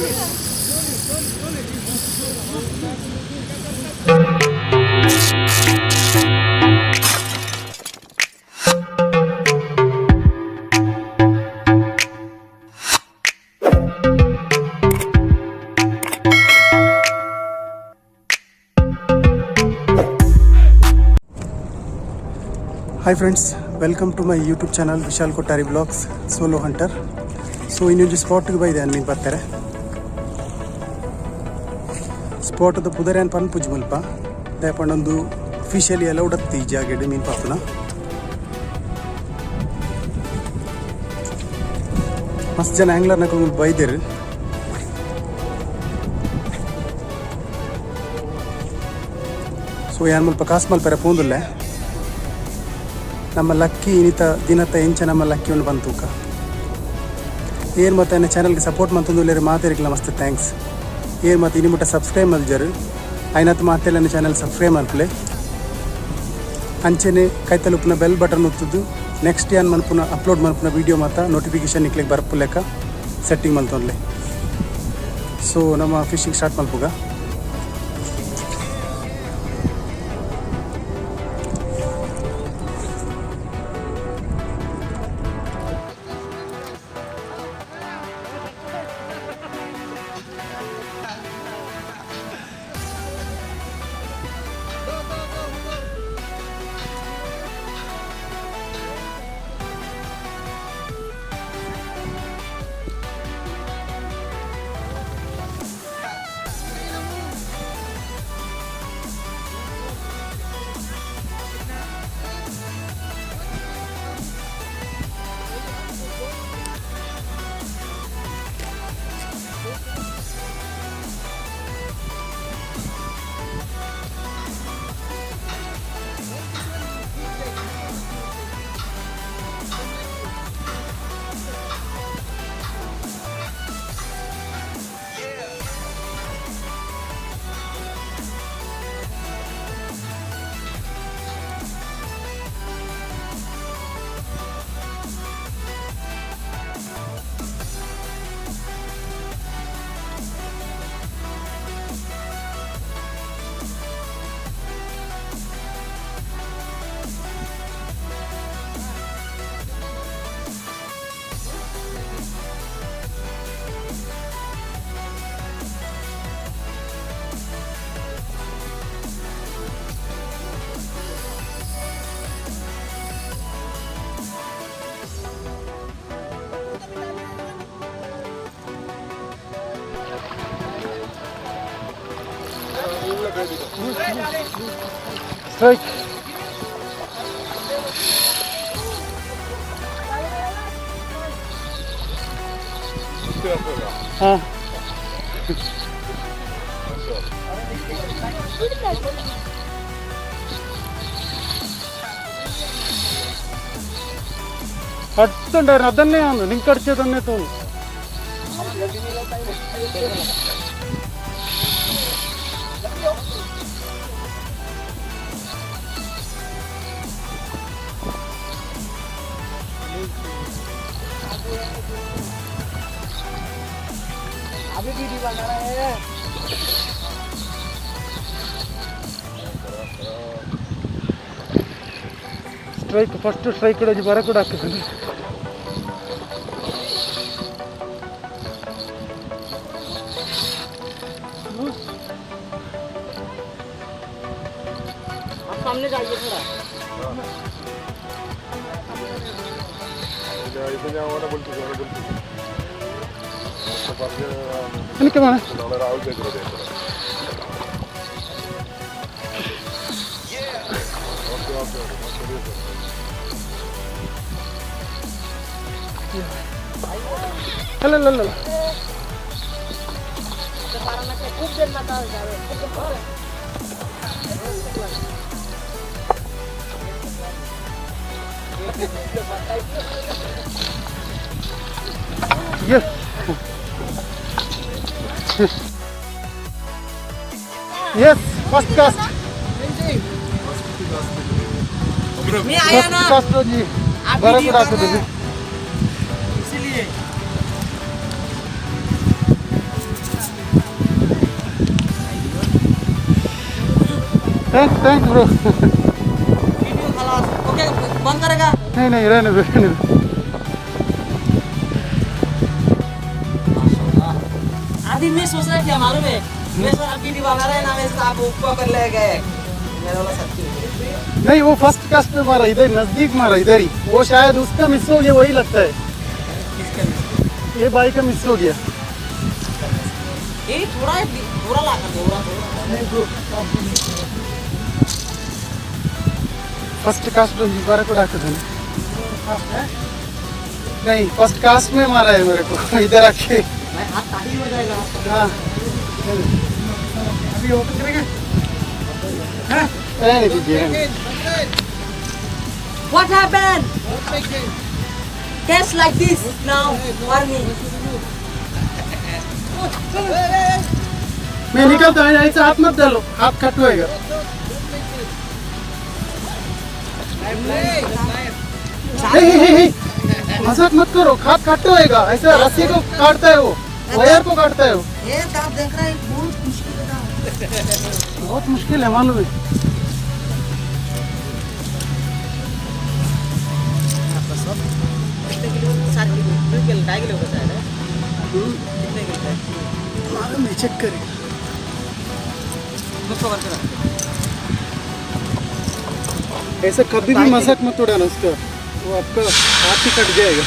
Hi friends, welcome to my YouTube channel Vishal Kottary Vlogs Solo Hunter. So ಇನ್ನೊಂದು ಸ್ಪಾಟ್ಗೆ ಬೈದೆ ಮೀನು ಬರ್ತಾರೆ. Spot ಅದು ಪುದರ್ಯಾನ್ ಪನ್ ಪುಜ್ ಮಲ್ಪ ದಯಪಂಡೊಂದು ಫಿಶಲ್ಲಿ ಎಲ್ಲ ಉಡತ್ತಿ ಈ ಜಾಗೆಡ್ ಮೀನು ಪಾಪನ. ಮಸ್ತ್ ಜನ ಆ್ಯಂಗ್ಲರ್ನ ಕೊಂಡು ಬೈದಿರು. ಸೊ ಯಾನ್ ಮಲ್ಪ ಕಾಸು ಮಲ್ಪರೆ ಪೋಂದುಲ್ಲೆ ನಮ್ಮ ಲಕ್ಕಿ ಇನಿತ ದಿನತ್ತ ಎಂಚ ನಮ್ಮ ಲಕ್ಕಿ ಉಂಡು ಬಂತೂಕ ಏನು ಮತ್ತು ನನ್ನ ಚಾನಲ್ಗೆ ಸಪೋರ್ಟ್ ಮಂತಂದು ಇಲ್ಲರಿ ಮಾತಾಡಿಕ್ಲ ಮಸ್ತ್ ಥ್ಯಾಂಕ್ಸ್. ಏನು ಮತ್ತು ಇನ್ನು ಮುಟ್ಟ ಸಬ್ಸ್ಕ್ರೈಬ್ ಮಲ್ಜರು ಐನತ್ತು ಮಾತೆಲ್ಲ ನನ್ನ ಚಾನಲ್ ಸಬ್ಸ್ಕ್ರೈಬ್ ಮಲ್ಪಲೆ ಅಂಚೆನೆ ಕೈತಲುಪ್ನ ಬೆಲ್ ಬಟನ್ ಒತ್ತುದು ನೆಕ್ಸ್ಟ್ ಏನ್ ಮಲ್ಪುನ ಅಪ್ಲೋಡ್ ಮಲ್ಪುನ ವೀಡಿಯೋ ಮತ್ತು ನೋಟಿಫಿಕೇಶನ್ ಇಕ್ಲಿಕ್ಕೆ ಬರ್ಪುಲೆಕ್ಕ ಸೆಟ್ಟಿಂಗ್ ಮಲ್ತೊನ್ಲೆ. ಸೊ ನಮ್ಮ ಫಿಶಿಂಗ್ ಸ್ಟಾರ್ಟ್ ಮಲ್ಪುಗ. Strike. हाँ. ಹತ್ತುಂಟಾರೆ ಅದನ್ನೇ ಅವನು ನಿಂಗೆ ಕಡಿಸೋದನ್ನೇ ತೋನು. अभी वीडियो बना रहे हैं. स्ट्राइक फर्स्ट स्ट्राइक कड़े बराकुडा हाकिद्दीनि. आप सामने जाइए थोड़ा. इधर जाओ ना बोलते എനിക്ക് വേണം. അല്ലല്ല yes. Yes, first cast. मैं आया ना फर्स्ट cast जी बराकुडा हाकिद्दीनि. इसलिए थैंक्स ब्रो। वीडियो खलास ओके बंद करेगा नहीं रहने दो। आदि मैं सोच रहा क्या मालूम है मैं सोच वीडियो बना रहे ना मैं आप ऊपर कर ले गए मेरा वाला सच्ची नहीं वो फर्स्ट कास्ट पे मारा, इधर नजदीक मारा, इधर ही। वो शायद उसका मिस हो गया, वही लगता है। ये बाइक का मिस हो गया। ये थोड़ा ला कर थोड़ा नहीं ब्रो, फर्स्ट कास्ट में बाराकुडा का था। नहीं फर्स्ट कास्ट में मारा है मेरे को, इधर आके। मैं हाथ ताली हो जाएगा हाँ अभी ओपन करेंगे। हाँ रहने दीजिए। What happened? Case like this now for me. मैं निकलता हूँ, ऐसा हाथ मत डालो, हाथ कट होएगा। मजाक मत करो, हाथ कट होएगा। ऐसा रस्सी को काटता है वो, वायर को काटता है वो। ये आप देख रहे हैं बहुत मुश्किल है बहुत मुश्किल है मालूम है। कितने किलो 7 किलो 2 किलो 2.5 किलो होता है ना कितने किलो है मालूम नहीं, चेक करें। उसको करके रख ऐसा कभी भी मजाक मत उड़ाना उसका, वो आपका हाथ ही कट जाएगा।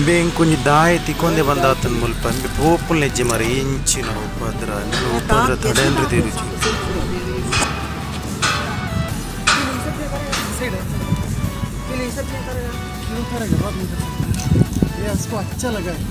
बेंग कुछ दाए तिकोंदे बंदातन मुल्पन बे पोपुल नेजे मरे इंची ना उपद्रा नो उपद्रा थडेंद्र देरुची क्यों करेगा, बहुत नहीं कर सकता। ये उसको अच्छा लगा है।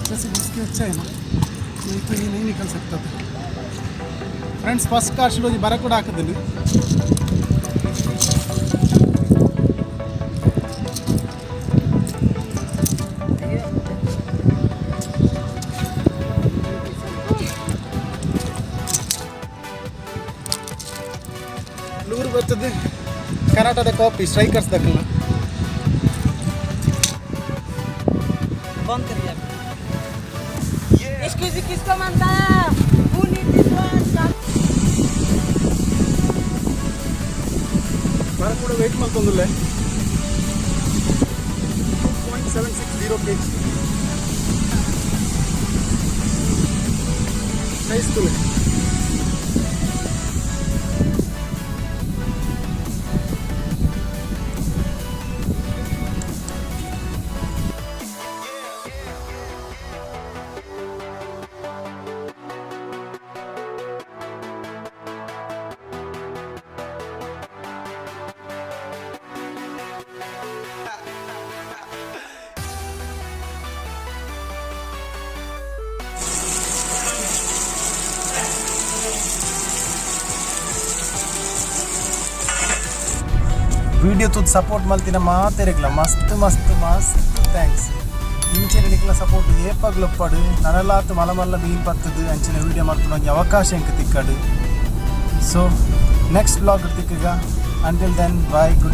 जैसे इसके अच्छा है ना, नहीं तो ये नहीं निकल सकता था। फ्रेंड्स फर्स्ट कास्ट लोग बाराकुडा हाकिदीನಿ। ಲೂರ್ ಬರ್ತದೆ ಕರ್ನಾಟಕದ ಕಾಪಿ ಸ್ಟ್ರೈಕರ್ಸ್ ದಕ್ಕಲ್ಲ। बंद कर दिया इसको किसको मानता है Who need this one? Barracuda weight ಮಾಡ್ತಂದಿಲ್ಲ 2.760 kg ನೈಸ್ ತುಲೆ। वीडियो तुझ सपोर्ट मल्तिನ ಮಾತೆರೆಗ್ಲ ಮಸ್ತ್ ಮಸ್ತ್ ಮಸ್ತ್ ಥ್ಯಾಂಕ್ಸ್। ಇಂಚೆನೆ ನಿಕ್ಲ ಸಪೋರ್ಟ್ ಏಪಗ್ಲ ಪಡು ನನಲಾತ್ ಮಲಮಲ್ಲ ಮೀನ್ ಪತ್ತದು ಅಂಚಿನ ವಿಡಿಯೋ ಮಾಡ್ಕೊಂಡು ಅವಕಾಶ ಎಂಕ ತಿಕ್ಕಡು। ಸೊ ನೆಕ್ಸ್ಟ್ ಬ್ಲಾಗ್ ತಿಕ್ಕಗ ಅಂಟಿಲ್ ದೆನ್ ಬೈ ಗುಡ್